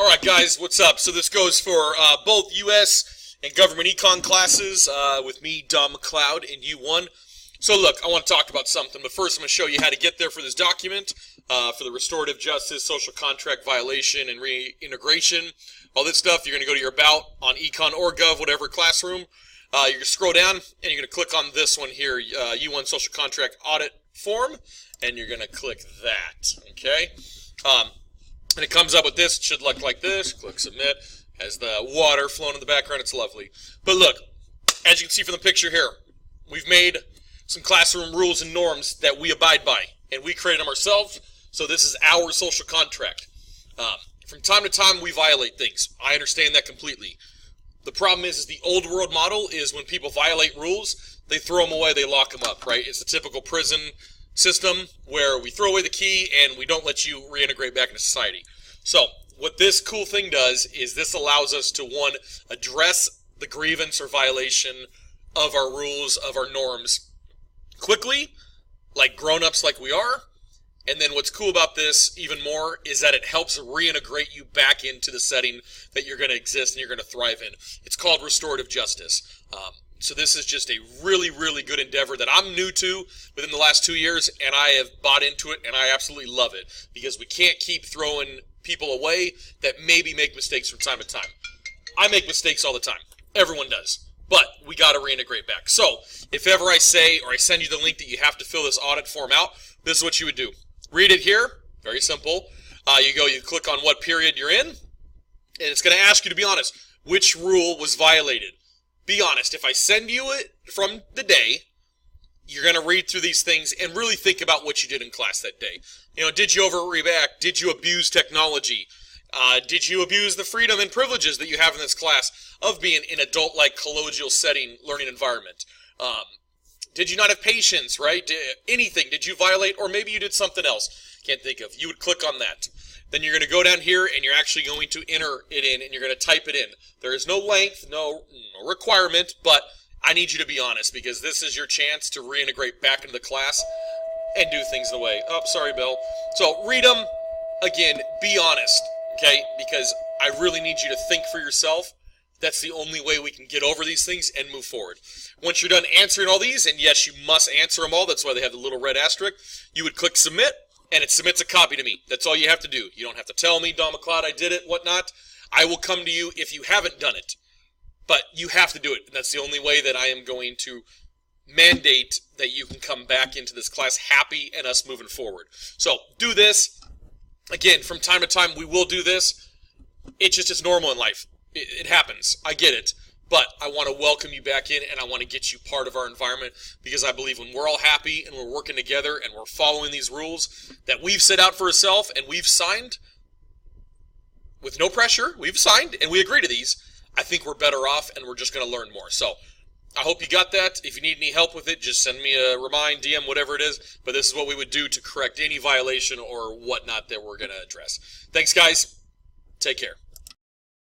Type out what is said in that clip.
Alright guys, what's up? So this goes for both US and government econ classes with me, Dom McLeod, in U1. So look, I want to talk about something, but first I'm going to show you how to get there for this document, for the Restorative Justice, Social Contract Violation, and Reintegration. All this stuff, you're going to go to your About on econ or gov, whatever classroom. You're going to scroll down, and you're going to click on this one here, U1 Social Contract Audit Form, and you're going to click that, okay? And it comes up with this. It should look like this. Click Submit. Has the water flowing in the background. It's lovely. But look, as you can see from the picture here, we've made some classroom rules and norms that we abide by, and we created them ourselves, so this is our social contract. From time to time, we violate things. I understand that completely. The problem is the old world model is when people violate rules, they throw them away, they lock them up, right? It's the typical prison system where we throw away the key and we don't let you reintegrate back into society. So what this cool thing does is this allows us to, one, address the grievance or violation of our rules, of our norms quickly, like grown-ups like we are. And then what's cool about this even more is that it helps reintegrate you back into the setting that you're going to exist and you're going to thrive in. It's called restorative justice. So this is just a really, really good endeavor that I'm new to within the last 2 years, and I have bought into it, and I absolutely love it, because we can't keep throwing people away that maybe make mistakes from time to time. I make mistakes all the time. Everyone does. But we got to reintegrate back. So if ever I say, or I send you the link that you have to fill this audit form out, this is what you would do. Read it here. Very simple. You click on what period you're in, and it's going to ask you to be honest. Which rule was violated? Be honest. If I send you it from the day, you're going to read through these things and really think about what you did in class that day. You know, did you overreact? Did you abuse technology? Did you abuse the freedom and privileges that you have in this class of being in adult-like collegial setting learning environment? Did you not have patience, right? Anything? Did you violate? Or maybe you did something else. Can't think of. You would click on that. Then you're going to go down here and you're actually going to enter it in and you're going to type it in. There is no length, no requirement, but I need you to be honest because this is your chance to reintegrate back into the class and do things the way. Oh, sorry, Bill. So read them. Again, be honest, okay? Because I really need you to think for yourself. That's the only way we can get over these things and move forward. Once you're done answering all these, and yes, you must answer them all. That's why they have the little red asterisk. You would click Submit. And it submits a copy to me. That's all you have to do. You don't have to tell me, Dom McLeod, I did it, whatnot. I will come to you if you haven't done it. But you have to do it. And that's the only way that I am going to mandate that you can come back into this class happy and us moving forward. So do this. Again, from time to time, we will do this. It's just, it's normal in life. It happens. I get it. But I want to welcome you back in, and I want to get you part of our environment, because I believe when we're all happy and we're working together and we're following these rules that we've set out for ourselves and we've signed with no pressure, we've signed and we agree to these, I think we're better off and we're just going to learn more. So I hope you got that. If you need any help with it, just send me a remind, DM, whatever it is. But this is what we would do to correct any violation or whatnot that we're going to address. Thanks, guys. Take care.